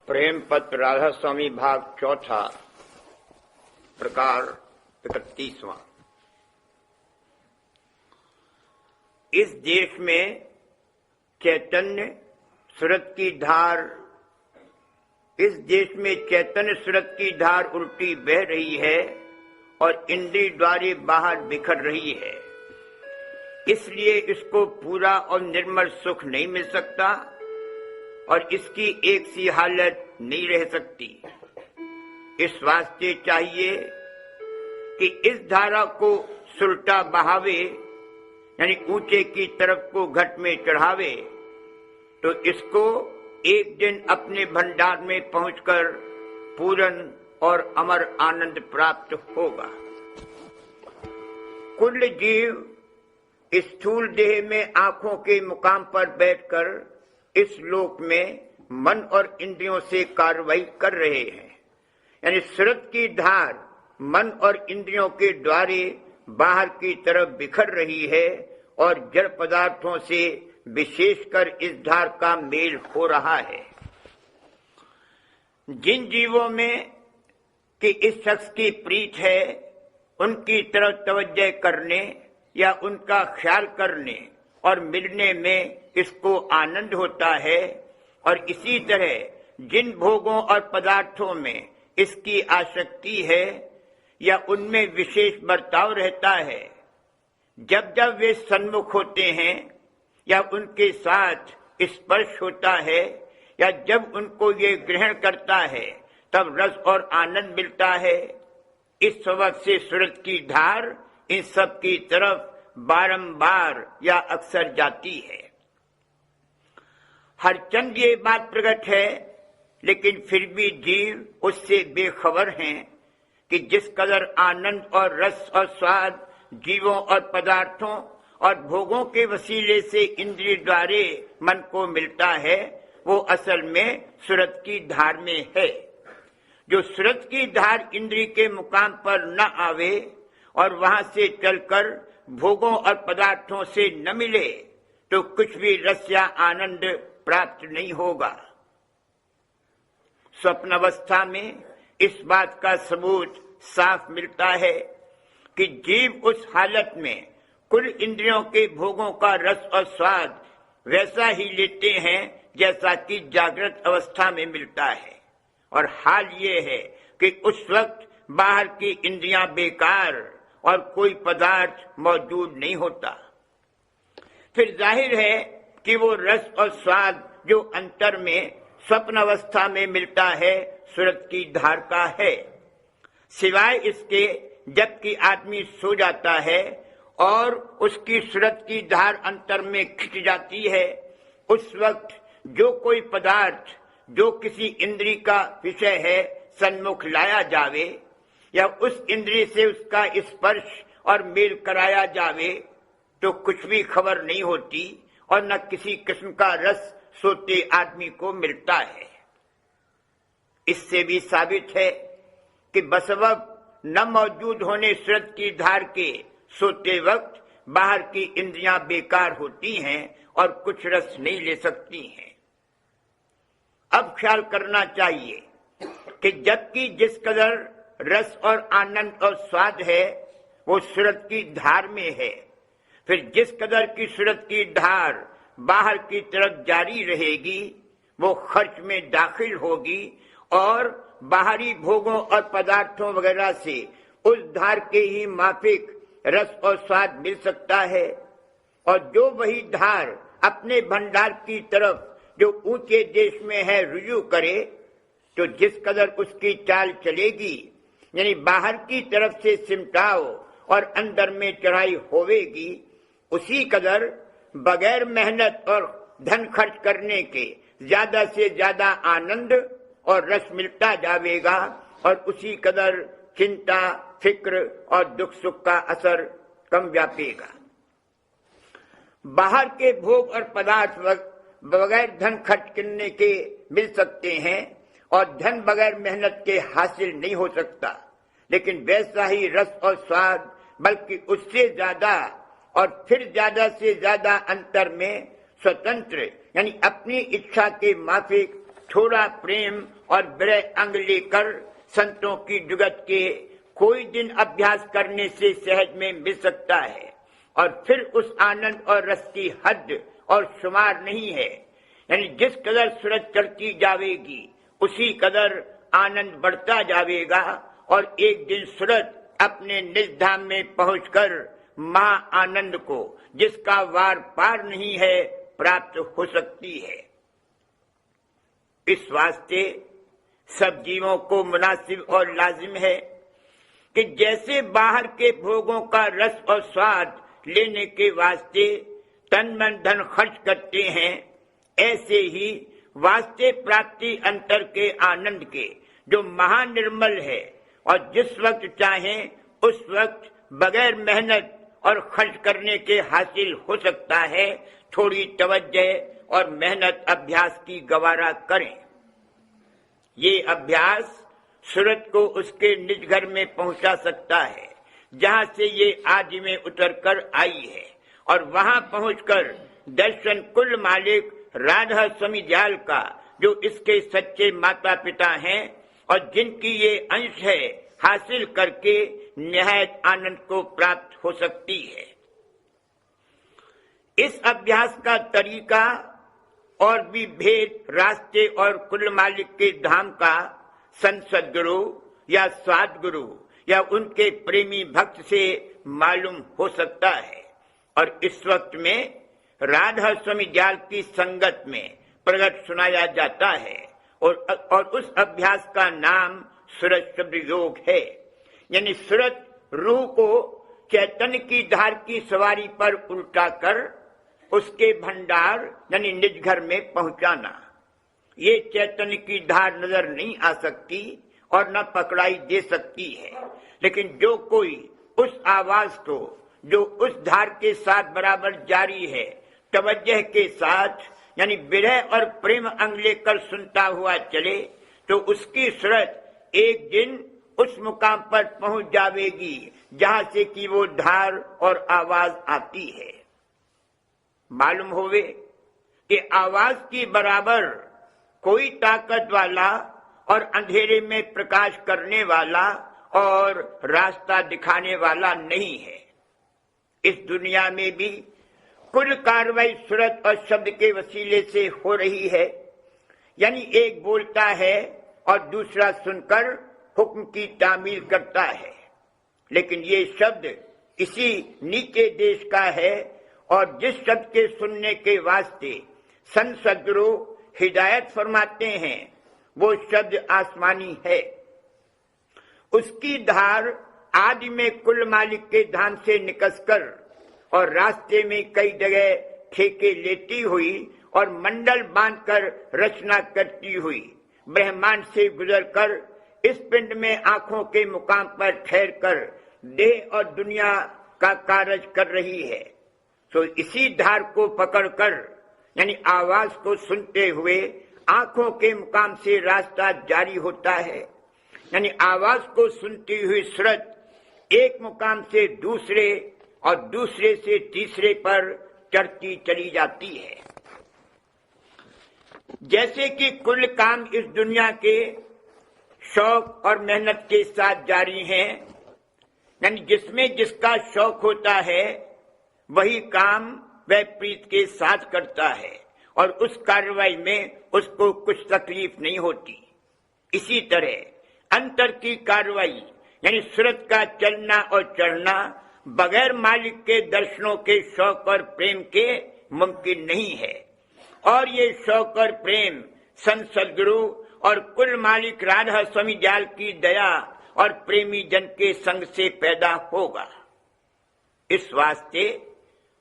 प्रेम पत्र राधा स्वामी भाग चौथा प्रकार 31वां। इस देश में चैतन्य सूरत की धार उल्टी बह रही है और इंद्रिय द्वारे बाहर बिखर रही है। इसलिए इसको पूरा और निर्मल सुख नहीं मिल सकता और इसकी एक सी हालत नहीं रह सकती। इस वास्ते चाहिए कि इस धारा को सुलटा बहावे, यानी ऊंचे की तरफ को घट में चढ़ावे, तो इसको एक दिन अपने भंडार में पहुंचकर पूर्ण और अमर आनंद प्राप्त होगा। कुल जीव स्थूल देह में आंखों के मुकाम पर बैठकर इस लोक में मन और इंद्रियों से कार्रवाई कर रहे हैं। यानी सूरत की धार मन और इंद्रियों के द्वारे बाहर की तरफ बिखर रही है और जड़ पदार्थों से विशेषकर इस धार का मेल हो रहा है। जिन जीवों में कि इस शख्स की प्रीत है, उनकी तरफ तवज्जो करने या उनका ख्याल करने और मिलने में इसको आनंद होता है, और इसी तरह जिन भोगों और पदार्थों में इसकी आसक्ति है या उनमें विशेष बर्ताव रहता है, जब जब वे सन्मुख होते हैं या उनके साथ स्पर्श होता है या जब उनको ये ग्रहण करता है, तब रस और आनंद मिलता है। इस सबब से सूरत की धार इन सब की तरफ बारंबार या अक्सर जाती है। हरचंद ये बात प्रकट है, लेकिन फिर भी जीव उससे बेखबर हैं कि जिस कदर आनंद और रस और स्वाद जीवों और पदार्थों और भोगों के वसीले से इंद्रिय द्वारे मन को मिलता है, वो असल में सूरत की धार में है। जो सूरत की धार इंद्रिय के मुकाम पर न आवे और वहां से चलकर भोगों और पदार्थों से न मिले, तो कुछ भी रस या आनंद प्राप्त नहीं होगा। स्वप्न अवस्था में इस बात का सबूत साफ मिलता है कि जीव उस हालत में कुल इंद्रियों के भोगों का रस और स्वाद वैसा ही लेते हैं जैसा कि जागृत अवस्था में मिलता है। और हाल ये है कि उस वक्त बाहर की इंद्रियां बेकार और कोई पदार्थ मौजूद नहीं होता। फिर जाहिर है कि वो रस और स्वाद जो अंतर में स्वप्न अवस्था में मिलता है, सूरत की धार का है। सिवाय इसके जबकि आदमी सो जाता है और उसकी सूरत की धार अंतर में खिंच जाती है, उस वक्त जो कोई पदार्थ जो किसी इंद्रिय का विषय है सन्मुख लाया जावे या उस इंद्रिय से उसका स्पर्श और मेल कराया जावे, तो कुछ भी खबर नहीं होती और न किसी किस्म का रस सोते आदमी को मिलता है। इससे भी साबित है कि बसबब न मौजूद होने सूरत की धार के सोते वक्त बाहर की इंद्रियां बेकार होती हैं और कुछ रस नहीं ले सकती हैं। अब ख्याल करना चाहिए कि जबकि जिस कदर रस और आनंद और स्वाद है वो सूरत की धार में है, फिर जिस कदर की सूरत की धार बाहर की तरफ जारी रहेगी वो खर्च में दाखिल होगी और बाहरी भोगों और पदार्थों वगैरह से उस धार के ही माफिक रस और स्वाद मिल सकता है। और जो वही धार अपने भंडार की तरफ जो ऊंचे देश में है रुजू करे, तो जिस कदर उसकी चाल चलेगी, यानी बाहर की तरफ से सिमटाव और अंदर में चढ़ाई होवेगी, उसी कदर बगैर मेहनत और धन खर्च करने के ज्यादा से ज्यादा आनंद और रस मिलता जावेगा और उसी कदर चिंता, फिक्र और दुख सुख का असर कम व्यापेगा। बाहर के भोग और पदार्थ बगैर धन खर्च करने के मिल सकते हैं और धन बगैर मेहनत के हासिल नहीं हो सकता, लेकिन वैसा ही रस और स्वाद बल्कि उससे ज्यादा और फिर ज्यादा से ज्यादा अंतर में स्वतंत्र यानी अपनी इच्छा के माफिक थोड़ा प्रेम और विरह अंग लेकर संतों की जुगत के कोई दिन अभ्यास करने से सहज में मिल सकता है, और फिर उस आनंद और रस की हद और शुमार नहीं है। यानी जिस कदर सूरत चढ़ती जाएगी उसी कदर आनंद बढ़ता जाएगा, और एक दिन सूरत अपने निज धाम में पहुंचकर महा आनंद को, जिसका वार पार नहीं है, प्राप्त हो सकती है। इस वास्ते सब जीवों को मुनासिब और लाजिम है कि जैसे बाहर के भोगों का रस और स्वाद लेने के वास्ते तन मन धन खर्च करते हैं, ऐसे ही वास्ते प्राप्ति अंतर के आनंद के जो महानिर्मल है और जिस वक्त चाहें उस वक्त बगैर मेहनत और खर्च करने के हासिल हो सकता है, थोड़ी तवज्जो और मेहनत अभ्यास की गवारा करें। ये अभ्यास सूरत को उसके निज घर में पहुंचा सकता है, जहां से ये आदि में उतरकर आई है, और वहां पहुंचकर दर्शन कुल मालिक राधा स्वामी दयाल का, जो इसके सच्चे माता पिता हैं और जिनकी ये अंश है, हासिल करके निहायत आनंद को प्राप्त हो सकती है। इस अभ्यास का तरीका और भी भेद रास्ते और कुल मालिक के धाम का संत सद्गुरु या सद्गुरु या उनके प्रेमी भक्त से मालूम हो सकता है, और इस वक्त में राधा स्वामी दयाल की संगत में प्रगट सुनाया जाता है, और उस अभ्यास का नाम सूरत शब्द योग है। यानी सूरत रूह को चैतन्य की धार की सवारी पर उल्टा कर उसके भंडार यानी निज घर में पहुंचाना। ये चैतन्य की धार नजर नहीं आ सकती और न पकड़ाई दे सकती है, लेकिन जो कोई उस आवाज को जो उस धार के साथ बराबर जारी है, तवज्जो के साथ यानी विरह और प्रेम अंग लेकर सुनता हुआ चले, तो उसकी सूरत एक दिन उस मुकाम पर पहुंच जाएगी जहां से कि वो धार और आवाज आती है। मालूम होवे कि आवाज की बराबर कोई ताकत वाला और अंधेरे में प्रकाश करने वाला और रास्ता दिखाने वाला नहीं है। इस दुनिया में भी कुल कार्रवाई सूरत और शब्द के वसीले से हो रही है, यानी एक बोलता है और दूसरा सुनकर हुक्म की तामील करता है। लेकिन ये शब्द इसी नीचे देश का है, और जिस शब्द के सुनने के वास्ते संत सद्गुरु हिदायत फरमाते हैं, वो शब्द आसमानी है। उसकी धार आदि में कुल मालिक के धाम से निकसकर और रास्ते में कई जगह ठेके लेती हुई और मंडल बांधकर रचना करती हुई ब्रह्मांड से गुजरकर इस पिंड में आंखों के मुकाम पर ठहर कर देह और दुनिया का कार्य कर रही है। तो इसी धार को पकड़कर यानी आवाज को सुनते हुए आंखों के मुकाम से रास्ता जारी होता है, यानी आवाज को सुनती हुई सूरत एक मुकाम से दूसरे और दूसरे से तीसरे पर चढ़ती चली जाती है। जैसे कि कुल काम इस दुनिया के शौक और मेहनत के साथ जारी हैं, यानी जिसमें जिसका शौक होता है वही काम वह प्रीत के साथ करता है, और उस कार्रवाई में उसको कुछ तकलीफ नहीं होती। इसी तरह अंतर की कार्रवाई यानी सूरत का चलना और चढ़ना बगैर मालिक के दर्शनों के शौक और प्रेम के मुमकिन नहीं है, और ये शौक और प्रेम संत सद्गुरु और कुल मालिक राधा स्वामी दयाल की दया और प्रेमी जन के संग से पैदा होगा। इस वास्ते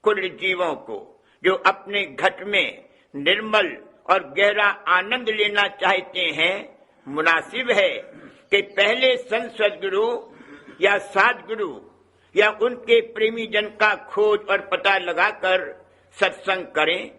कुल जीवों को जो अपने घट में निर्मल और गहरा आनंद लेना चाहते हैं, मुनासिब है कि पहले संत सद्गुरु या सद्गुरु या उनके प्रेमी जन का खोज और पता लगाकर सत्संग करें,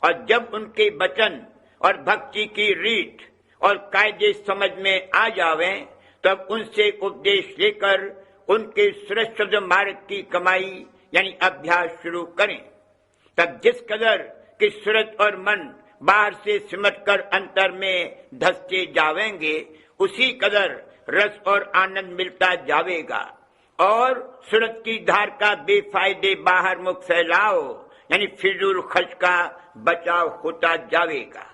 और जब उनके वचन और भक्ति की रीत और कायदे समझ में आ जावें, तब उनसे उपदेश लेकर उनके सुरक्षित मार्ग की कमाई यानी अभ्यास शुरू करें। तब जिस कदर कि सूरत और मन बाहर से सिमटकर अंतर में धसते जावेंगे, उसी कदर रस और आनंद मिलता जावेगा और सूरत की धार का बेफायदे बाहर मुख फैलाव यानी फिजूल खर्च का बचाव होता जावेगा।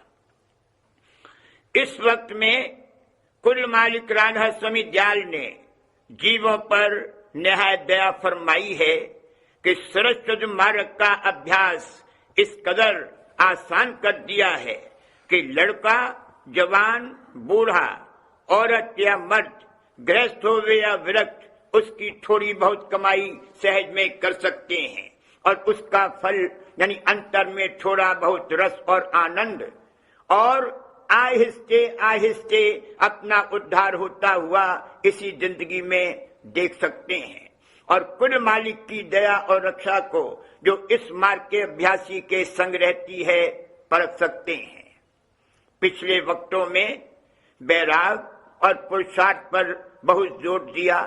इस वक्त में कुल मालिक राधा स्वामी दयाल ने जीवों पर निहायत दया फरमाई है कि सरस्वती मार्ग का अभ्यास इस कदर आसान कर दिया है कि लड़का, जवान, बूढ़ा, औरत या मर्द, गृहस्थ हो या विरक्त, उसकी थोड़ी बहुत कमाई सहज में कर सकते हैं और उसका फल यानी अंतर में थोड़ा बहुत रस और आनंद और आहिस्ते आहिस्ते अपना उद्धार होता हुआ इसी जिंदगी में देख सकते हैं और कुल मालिक की दया और रक्षा को जो इस मार्ग के अभ्यासी के संग रहती है परख सकते हैं। पिछले वक्तों में बैराग और पुरुषार्थ पर बहुत जोर दिया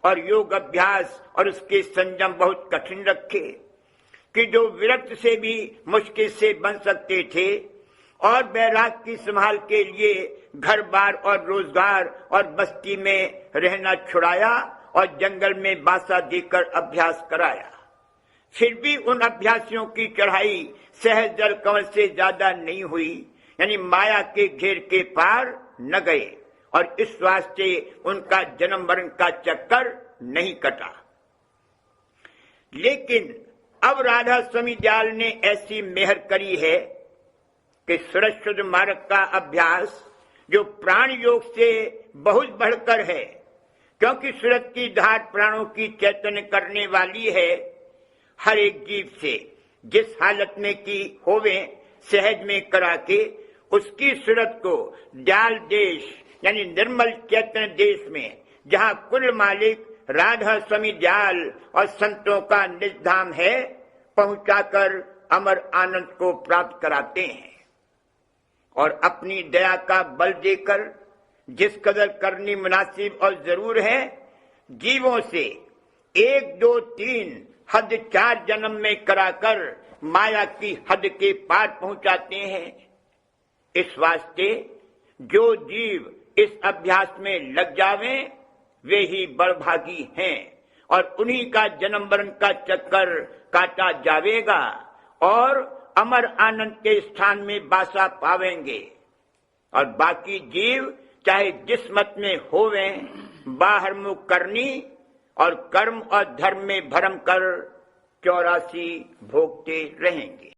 और योग अभ्यास और उसके संयम बहुत कठिन रखे कि जो विरक्त से भी मुश्किल से बन सकते थे और बैराग की संभाल के लिए घर बार और रोजगार और बस्ती में रहना छुड़ाया और जंगल में बासा देकर अभ्यास कराया। फिर भी उन अभ्यासियों की चढ़ाई सहज जल कंवल से ज्यादा नहीं हुई, यानी माया के घेर के पार न गए और इस वास्ते उनका जन्म मरण का चक्कर नहीं कटा। लेकिन अब राधा स्वामी दयाल ने ऐसी मेहर करी है कि सरस्वती मार्ग का अभ्यास जो प्राण योग से बहुत बढ़कर है, क्योंकि सूरत की धार प्राणों की चैतन्य करने वाली है, हर एक जीव से जिस हालत में की होवे सहज में करा के उसकी सूरत को दयाल देश यानी निर्मल चैतन्य देश में, जहाँ कुल मालिक राधा स्वामी दयाल और संतों का निज धाम है, पहुंचाकर अमर आनंद को प्राप्त कराते हैं और अपनी दया का बल देकर जिस कदर करनी मुनासिब और जरूर है, जीवों से 1, 2, 3 हद 4 जन्म में कराकर माया की हद के पार पहुंचाते हैं। इस वास्ते जो जीव इस अभ्यास में लग जावे वे ही बड़भागी हैं और उन्हीं का जन्म मरण का चक्कर काटा जावेगा और अमर आनंद के स्थान में बासा पावेंगे और बाकी जीव चाहे जिस मत में होवे बाहर मुख करनी और कर्म और धर्म में भरम कर 84 भोगते रहेंगे।